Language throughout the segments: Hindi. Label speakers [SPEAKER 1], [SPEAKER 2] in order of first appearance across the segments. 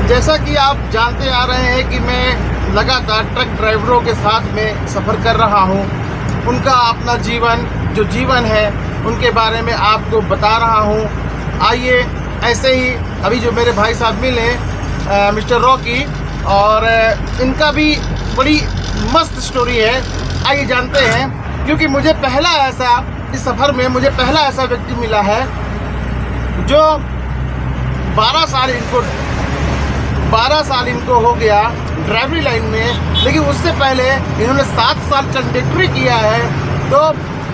[SPEAKER 1] जैसा कि आप जानते आ रहे हैं कि मैं लगातार ट्रक ड्राइवरों के साथ में सफ़र कर रहा हूं। उनका अपना जीवन है उनके बारे में आपको बता रहा हूं। आइए ऐसे ही अभी जो मेरे भाई साहब मिले मिस्टर रॉकी, और इनका भी बड़ी मस्त स्टोरी है। आइए जानते हैं, क्योंकि मुझे पहला ऐसा इस सफ़र में मुझे पहला ऐसा व्यक्ति मिला है जो 12 साल इनको हो गया ड्राइवरी लाइन में, लेकिन उससे पहले इन्होंने 7 साल कंडक्टरी किया है। तो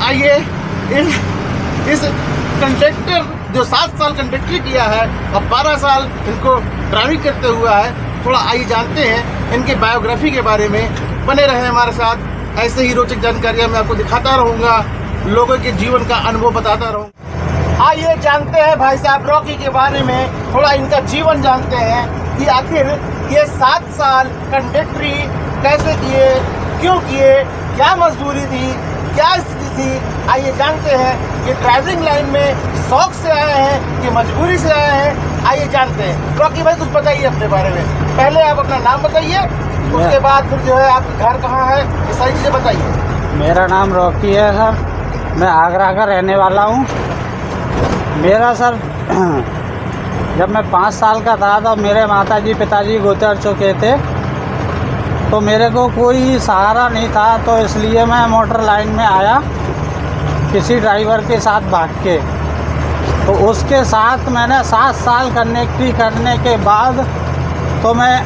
[SPEAKER 1] आइए इस कंडक्टर जो 7 साल कंडक्टरी किया है और 12 साल इनको ड्राइविंग करते हुआ है, थोड़ा आइए जानते हैं इनके बायोग्राफी के बारे में। बने रहे हमारे साथ, ऐसे ही रोचक जानकारियाँ मैं आपको दिखाता रहूँगा, लोगों के जीवन का अनुभव बताता रहूँगा। आइए जानते हैं भाई साहब रॉकी के बारे में, थोड़ा इनका जीवन जानते हैं कि आखिर ये 7 साल कंडक्टरी कैसे किए, क्यों किए, क्या मजबूरी थी, क्या स्थिति थी। आइए जानते हैं ये ड्राइविंग लाइन में शौक से आए हैं कि मजबूरी से आए हैं। आइए जानते हैं। रॉकी भाई कुछ बताइए अपने बारे में। पहले आप अपना नाम बताइए, उसके बाद फिर जो है आपका घर कहाँ है, ये सारी चीज़ें बताइए।
[SPEAKER 2] मेरा नाम रॉकी है सर, मैं आगरा का रहने वाला हूँ। मेरा सर जब मैं 5 साल का था तो मेरे माताजी पिताजी गुजर चुके थे, तो मेरे को कोई सहारा नहीं था, तो इसलिए मैं मोटर लाइन में आया किसी ड्राइवर के साथ भाग के। तो उसके साथ मैंने 7 साल कंडक्टरी करने के बाद तो मैं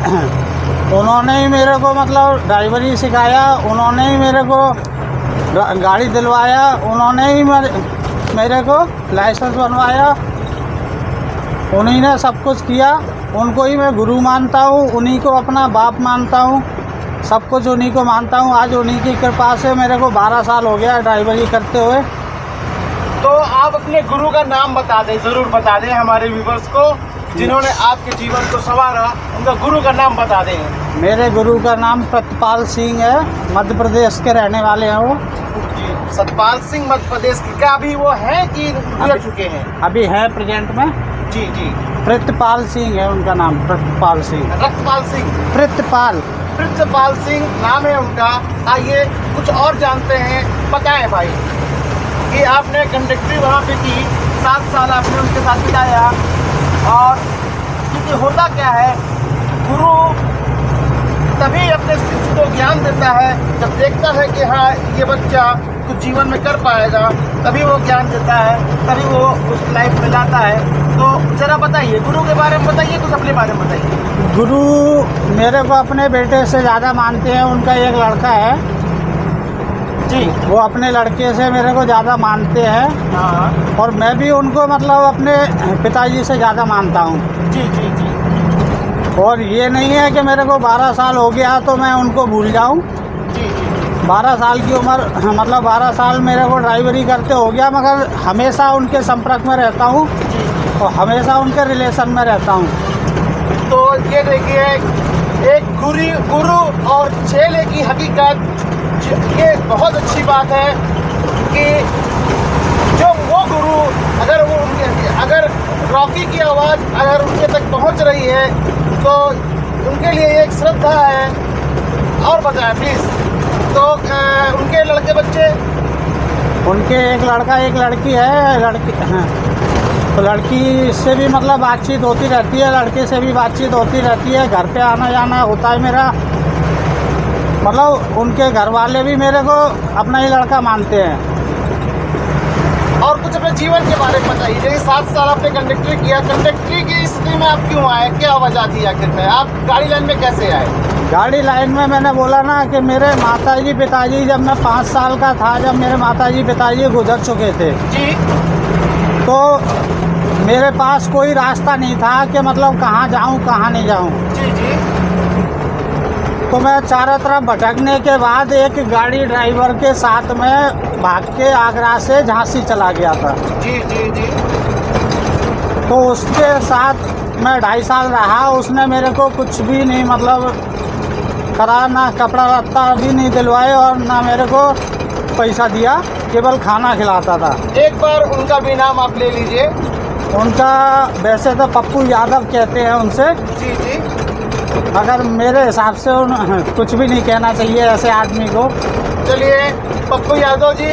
[SPEAKER 2] उन्होंने ही मेरे को मतलब ड्राइवरी सिखाया, उन्होंने ही मेरे को गाड़ी दिलवाया, उन्होंने ही मेरे को लाइसेंस बनवाया, उन्हीं ने सब कुछ किया। उनको ही मैं गुरु मानता हूँ, उन्हीं को अपना बाप मानता हूँ, सब कुछ उन्हीं को मानता हूँ। आज उन्हीं की कृपा से मेरे को 12 साल हो गया ड्राइवरी करते हुए।
[SPEAKER 1] तो आप अपने गुरु का नाम बता दें, ज़रूर बता दें हमारे व्यूवर्स को, जिन्होंने आपके जीवन को संवारा, उनका गुरु का नाम बता दें।
[SPEAKER 2] मेरे गुरु का नाम सतपाल सिंह है, मध्य प्रदेश के रहने वाले हैं वो।
[SPEAKER 1] सतपाल सिंह मध्य प्रदेश के, क्या अभी वो हैं कि गुजर चुके हैं?
[SPEAKER 2] अभी है प्रेजेंट में।
[SPEAKER 1] जी जी।
[SPEAKER 2] प्रितपाल सिंह है उनका नाम, प्रितपाल सिंह।
[SPEAKER 1] रतपाल सिंह,
[SPEAKER 2] प्रितपाल
[SPEAKER 1] सिंह नाम है उनका। आइए कुछ और जानते हैं। बताएं भाई कि आपने कंडक्टरी वहाँ पे की, 7 साल आपने उनके साथ बिताया, और क्योंकि होता क्या है, गुरु तभी अपने शिष्य को ज्ञान देता है जब देखता है कि हाँ ये बच्चा कुछ जीवन में कर पाएगा, तभी वो ज्ञान देता है, तभी वो उस लाइफ में लाता है। तो जरा बताइए गुरु के बारे में, बताइए कुछ अपने बारे में बताइए।
[SPEAKER 2] गुरु मेरे को अपने बेटे से ज़्यादा मानते हैं। उनका एक लड़का है
[SPEAKER 1] जी,
[SPEAKER 2] वो अपने लड़के से मेरे को ज़्यादा मानते हैं।
[SPEAKER 1] हाँ,
[SPEAKER 2] और मैं भी उनको मतलब अपने पिताजी से ज़्यादा मानता हूँ।
[SPEAKER 1] जी जी जी।
[SPEAKER 2] और ये नहीं है कि मेरे को 12 साल हो गया तो मैं उनको भूल जाऊँ।
[SPEAKER 1] जी जी।
[SPEAKER 2] 12 साल की उम्र, मतलब 12 साल मेरे को ड्राइवरी करते हो गया, मगर हमेशा उनके संपर्क में रहता हूँ और हमेशा उनके रिलेशन में रहता हूँ।
[SPEAKER 1] तो ये देखिए, एक गुरु और चेले की हकीकत, ये बहुत अच्छी बात है कि जो वो गुरु अगर रॉकी की आवाज़ अगर उनके तक पहुंच रही है तो उनके लिए एक श्रद्धा है। और बताएं प्लीज़। तो उनके लड़के बच्चे?
[SPEAKER 2] उनके एक लड़का एक लड़की है। तो लड़की से भी मतलब बातचीत होती रहती है, लड़के से भी बातचीत होती रहती है। घर पे आना जाना होता है मेरा, मतलब उनके घर वाले भी मेरे को अपना ही लड़का मानते हैं।
[SPEAKER 1] और कुछ अपने जीवन के बारे में बताइए। जैसे 7 साल आपने कंडक्टरी किया, कंडक्टरी की स्थिति में आप क्यों आए, क्या वजह थी आखिर में, आप गाड़ी लाइन में कैसे आए?
[SPEAKER 2] गाड़ी लाइन में मैंने बोला ना कि मेरे माताजी पिताजी, जब मैं 5 साल का था, जब मेरे माताजी पिताजी गुजर चुके थे
[SPEAKER 1] जी,
[SPEAKER 2] तो मेरे पास कोई रास्ता नहीं था कि मतलब कहाँ जाऊँ कहाँ नहीं जाऊँ।
[SPEAKER 1] जी जी।
[SPEAKER 2] तो मैं चारों तरफ भटकने के बाद एक गाड़ी ड्राइवर के साथ में भाग के आगरा से झांसी चला गया था।
[SPEAKER 1] जी जी जी।
[SPEAKER 2] तो उसके साथ मैं 2.5 साल रहा। उसने मेरे को कुछ भी नहीं मतलब करा, ना कपड़ा लत्ता भी नहीं दिलवाए और ना मेरे को पैसा दिया, केवल खाना खिलाता था।
[SPEAKER 1] एक बार उनका भी नाम आप ले लीजिए।
[SPEAKER 2] उनका वैसे तो पप्पू यादव कहते हैं उनसे।
[SPEAKER 1] जी जी।
[SPEAKER 2] मगर मेरे हिसाब से कुछ भी नहीं कहना चाहिए ऐसे आदमी को।
[SPEAKER 1] चलिए पप्पू यादव जी,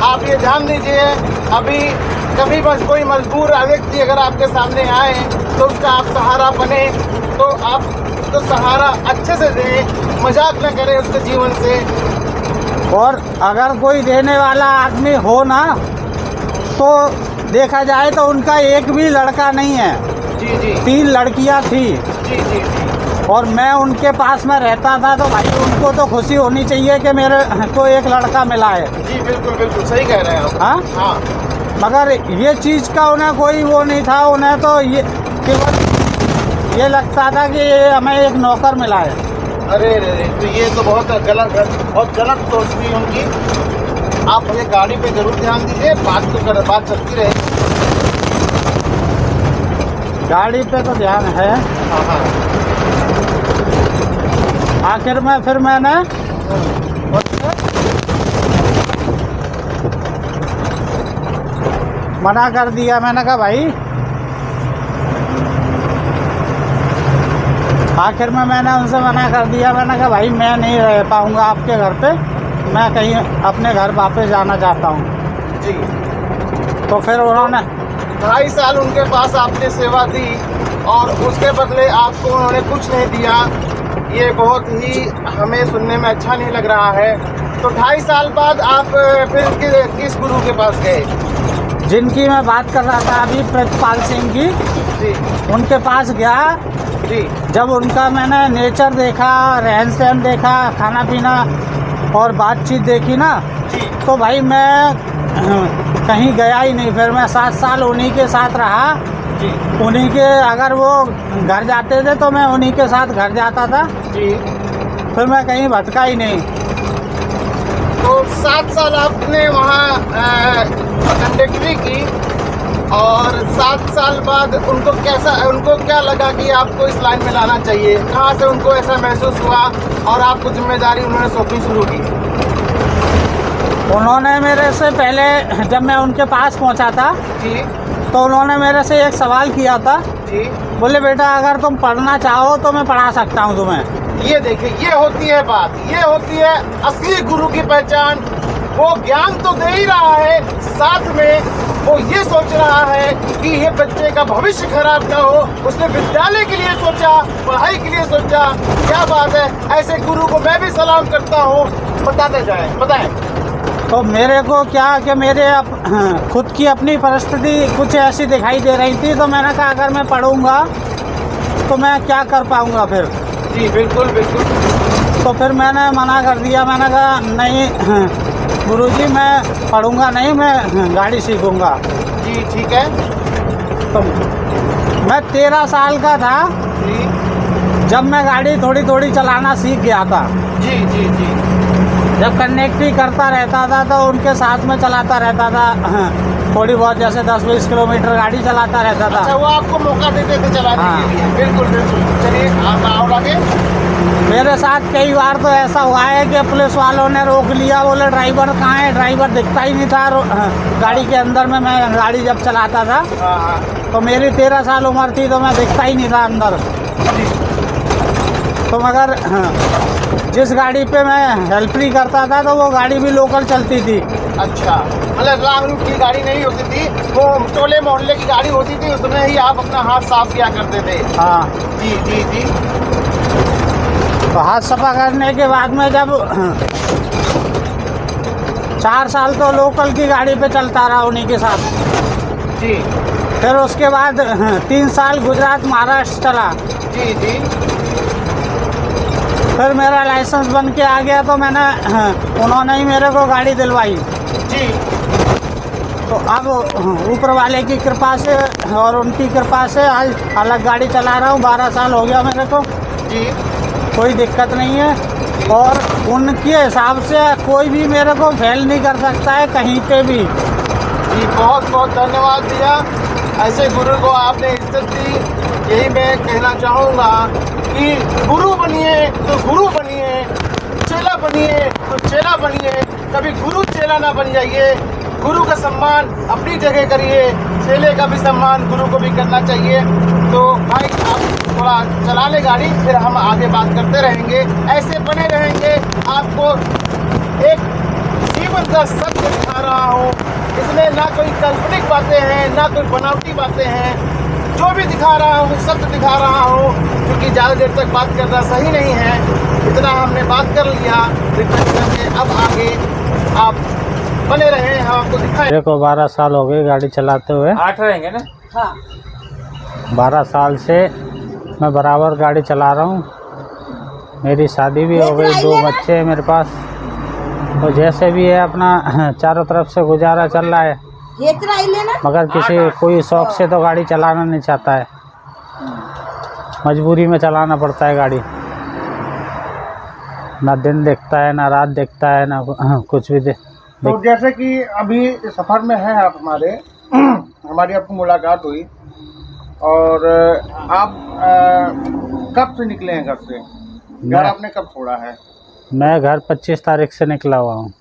[SPEAKER 1] आप ये ध्यान दीजिए, अभी कभी बस कोई मजबूर व्यक्ति अगर आपके सामने आए तो उसका आप सहारा बने, तो आप उसको सहारा अच्छे से दें, मजाक न करें उसके जीवन से।
[SPEAKER 2] और अगर कोई देने वाला आदमी हो ना, तो देखा जाए तो उनका एक भी लड़का नहीं है,
[SPEAKER 1] जी जी
[SPEAKER 2] 3 लड़कियां थी।
[SPEAKER 1] जी जी
[SPEAKER 2] और मैं उनके पास में रहता था, तो भाई उनको तो खुशी होनी चाहिए कि मेरे को एक लड़का मिला है।
[SPEAKER 1] जी बिल्कुल बिल्कुल सही कह रहे हैं आप।
[SPEAKER 2] हाँ
[SPEAKER 1] हाँ
[SPEAKER 2] मगर ये चीज़ का उन्हें कोई वो नहीं था, उन्हें तो ये केवल ये लगता था कि ये हमें एक नौकर मिला है।
[SPEAKER 1] अरे अरे, तो ये तो बहुत गलत सोच थी उनकी। आप ये गाड़ी पे जरूर ध्यान दीजिए, बात चलती रहे।
[SPEAKER 2] गाड़ी पे तो ध्यान है।
[SPEAKER 1] हाँ हाँ
[SPEAKER 2] आखिर में फिर मैंने मना कर दिया। मैंने कहा भाई, आखिर में मैंने उनसे मना कर दिया। मैंने कहा भाई मैं नहीं रह पाऊँगा आपके घर पे, मैं कहीं अपने घर वापस जाना चाहता हूँ।
[SPEAKER 1] जी।
[SPEAKER 2] तो फिर उन्होंने
[SPEAKER 1] 2.5 साल उनके पास आपने सेवा दी और उसके बदले आपको उन्होंने कुछ नहीं दिया, ये बहुत ही हमें सुनने में अच्छा नहीं लग रहा है। तो 2.5 साल बाद आप फिर किस गुरु के पास गए?
[SPEAKER 2] जिनकी मैं बात कर रहा था अभी, प्रितपाल सिंह की,
[SPEAKER 1] जी
[SPEAKER 2] उनके पास गया।
[SPEAKER 1] जी
[SPEAKER 2] जब उनका मैंने नेचर देखा, रहन सहन देखा, खाना पीना और बातचीत देखी ना,
[SPEAKER 1] जी
[SPEAKER 2] तो भाई मैं कहीं गया ही नहीं। फिर मैं 7 साल उन्हीं के साथ रहा।
[SPEAKER 1] जी
[SPEAKER 2] उन्हीं के, अगर वो घर जाते थे तो मैं उन्हीं के साथ घर जाता था।
[SPEAKER 1] जी।
[SPEAKER 2] फिर मैं कहीं भटका ही नहीं।
[SPEAKER 1] तो 7 साल आपने वहाँ कंडक्टरी की और 7 साल बाद उनको क्या लगा कि आपको इस लाइन में लाना चाहिए? कहाँ से उनको ऐसा महसूस हुआ और आपको जिम्मेदारी उन्होंने सौंपनी शुरू की?
[SPEAKER 2] उन्होंने मेरे से पहले, जब मैं उनके पास पहुंचा था,
[SPEAKER 1] जी
[SPEAKER 2] तो उन्होंने मेरे से एक सवाल किया था।
[SPEAKER 1] जी।
[SPEAKER 2] बोले बेटा अगर तुम पढ़ना चाहो तो मैं पढ़ा सकता हूँ तुम्हें।
[SPEAKER 1] ये देखिए, ये होती है बात, ये होती है असली गुरु की पहचान। वो ज्ञान तो दे ही रहा है, साथ में वो ये सोच रहा है कि ये बच्चे का भविष्य खराब ना हो। उसने विद्यालय के लिए सोचा, पढ़ाई के लिए सोचा। क्या बात है, ऐसे गुरु को मैं भी सलाम करता हूँ। बताते जाए, बताएं।
[SPEAKER 2] तो मेरे को क्या कि मेरे खुद की अपनी परिस्थिति कुछ ऐसी दिखाई दे रही थी, तो मैंने कहा अगर मैं पढ़ूंगा तो मैं क्या कर पाऊंगा फिर।
[SPEAKER 1] जी बिल्कुल बिल्कुल।
[SPEAKER 2] तो फिर मैंने मना कर दिया। मैंने कहा नहीं गुरुजी, मैं पढ़ूंगा नहीं, मैं गाड़ी सीखूंगा।
[SPEAKER 1] जी ठीक है।
[SPEAKER 2] तो मैं 13 साल का था
[SPEAKER 1] जी
[SPEAKER 2] जब मैं गाड़ी थोड़ी थोड़ी चलाना सीख गया था।
[SPEAKER 1] जी जी जी
[SPEAKER 2] जब कंडक्टरी करता रहता था तो उनके साथ में चलाता रहता था, थोड़ी बहुत, जैसे 10-20 किलोमीटर गाड़ी चलाता रहता था।
[SPEAKER 1] अच्छा, वो आपको मौका देते थे चलाने के लिए? बिल्कुल बिल्कुल। चलिए आप और आगे।
[SPEAKER 2] मेरे साथ कई बार तो ऐसा हुआ है कि पुलिस वालों ने रोक लिया, बोले ड्राइवर कहाँ है? ड्राइवर दिखता ही नहीं था गाड़ी के अंदर में। मैं गाड़ी जब चलाता था
[SPEAKER 1] हाँ हाँ
[SPEAKER 2] तो मेरी 13 साल उम्र थी, तो मैं दिखता ही नहीं था अंदर। तो मगर जिस गाड़ी पे मैं हेल्परी करता था तो वो गाड़ी भी लोकल चलती थी।
[SPEAKER 1] अच्छा, मतलब लाख रूप की गाड़ी नहीं होती थी, वो टोले मोहल्ले की गाड़ी होती थी, उसमें ही आप अपना हाथ साफ किया करते थे?
[SPEAKER 2] हाँ।
[SPEAKER 1] जी जी जी।
[SPEAKER 2] तो हाथ सफा करने के बाद में जब 4 साल तो लोकल की गाड़ी पे चलता रहा उन्हीं के साथ।
[SPEAKER 1] जी
[SPEAKER 2] फिर उसके बाद 3 साल गुजरात महाराष्ट्र चला।
[SPEAKER 1] जी जी
[SPEAKER 2] फिर मेरा लाइसेंस बन के आ गया तो मैंने उन्होंने ही मेरे को गाड़ी दिलवाई।
[SPEAKER 1] जी।
[SPEAKER 2] तो अब ऊपर वाले की कृपा से और उनकी कृपा से आज अलग गाड़ी चला रहा हूँ। 12 साल हो गया मेरे को।
[SPEAKER 1] जी
[SPEAKER 2] कोई दिक्कत नहीं है। और उनके हिसाब से कोई भी मेरे को फेल नहीं कर सकता है कहीं पे भी।
[SPEAKER 1] जी बहुत बहुत धन्यवाद भैया, ऐसे गुरु को आपने इज्जत दी। यही मैं कहना चाहूँगा कि गुरु बनिए तो गुरु बनिए, चेला बनिए तो चेला बनिए, कभी गुरु चेला ना बन जाइए। गुरु का सम्मान अपनी जगह करिए, चेले का भी सम्मान गुरु को भी करना चाहिए। तो भाई आप थोड़ा चला ले गाड़ी, फिर हम आगे बात करते रहेंगे। ऐसे बने रहेंगे, आपको एक जीवन का सत्य दिखा रहा हूँ। इसमें ना कोई काल्पनिक बातें हैं, ना कोई बनावटी बातें हैं। जो भी दिखा रहा हूँ सत्य दिखा रहा हूँ, क्योंकि ज़्यादा देर तक बात करना सही नहीं है। इतना हमने बात कर लिया, रिक्वेस्ट करके अब आगे आप बने रहे, हम आपको दिखाएं।
[SPEAKER 2] मेरे को 12 साल हो गए गाड़ी चलाते हुए।
[SPEAKER 3] 8 रहेंगे ना?
[SPEAKER 4] हाँ
[SPEAKER 2] 12 साल से मैं बराबर गाड़ी चला रहा हूँ। मेरी शादी भी हो गई, 2 बच्चे हैं मेरे पास। तो जैसे भी है अपना चारों तरफ से गुजारा चल रहा है, मगर कोई शौक से तो गाड़ी चलाना नहीं चाहता है, मजबूरी में चलाना पड़ता है गाड़ी। ना दिन देखता है, ना रात देखता है, ना कुछ भी
[SPEAKER 1] तो जैसे कि अभी सफ़र में हैं आप हमारी आपको मुलाकात हुई, और आप कब से निकले हैं घर से? घर आपने कब छोड़ा है?
[SPEAKER 2] मैं घर 25 तारीख से निकला हुआ हूँ।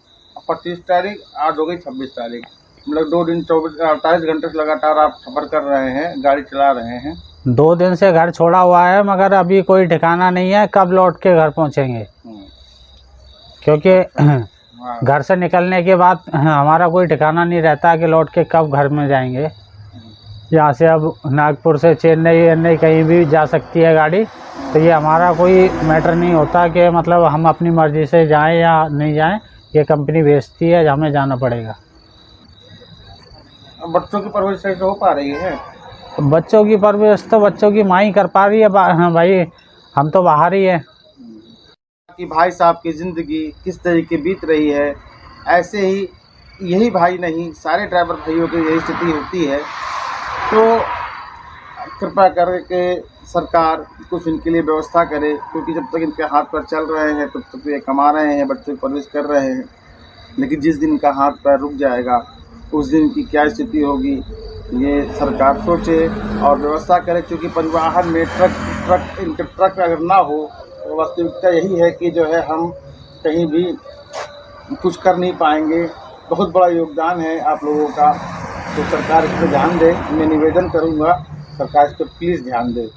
[SPEAKER 1] 25 तारीख, आज हो गई 26 तारीख, मतलब 2 दिन 48 घंटे से लगातार आप सफ़र कर रहे हैं, गाड़ी चला रहे हैं।
[SPEAKER 2] 2 दिन से घर छोड़ा हुआ है, मगर अभी कोई ठिकाना नहीं है कब लौट के घर पहुँचेंगे, क्योंकि घर से निकलने के बाद हमारा कोई ठिकाना नहीं रहता कि लौट के कब घर में जाएंगे। यहाँ से अब नागपुर से चेन्नई कहीं भी जा सकती है गाड़ी, तो ये हमारा कोई मैटर नहीं होता कि मतलब हम अपनी मर्ज़ी से जाएं या नहीं जाएं। ये कंपनी भेजती है, हमें जाना पड़ेगा।
[SPEAKER 1] बच्चों की परवरिश सही से हो पा रही है?
[SPEAKER 2] बच्चों की परवरिश तो बच्चों की माँ ही कर पा रही है। हाँ भाई, हम तो बाहर ही हैं।
[SPEAKER 1] कि भाई साहब की ज़िंदगी किस तरीके बीत रही है, ऐसे ही यही भाई नहीं, सारे ड्राइवर भाइयों की यही स्थिति होती है। तो कृपया करके सरकार कुछ इनके लिए व्यवस्था करे, क्योंकि जब तक इनके हाथ पैर चल रहे हैं तब तक ये कमा रहे हैं, बच्चों की परवरिश कर रहे हैं। लेकिन जिस दिन इनका हाथ पैर रुक जाएगा, उस दिन की क्या स्थिति होगी, ये सरकार सोचे और व्यवस्था करे। क्योंकि परिवहन में ट्रक अगर ना हो तो वास्तविकता यही है कि जो है हम कहीं भी कुछ कर नहीं पाएंगे। बहुत बड़ा योगदान है आप लोगों का, तो सरकार इस पर ध्यान दे। मैं निवेदन करूंगा सरकार इस पर प्लीज़ ध्यान दे।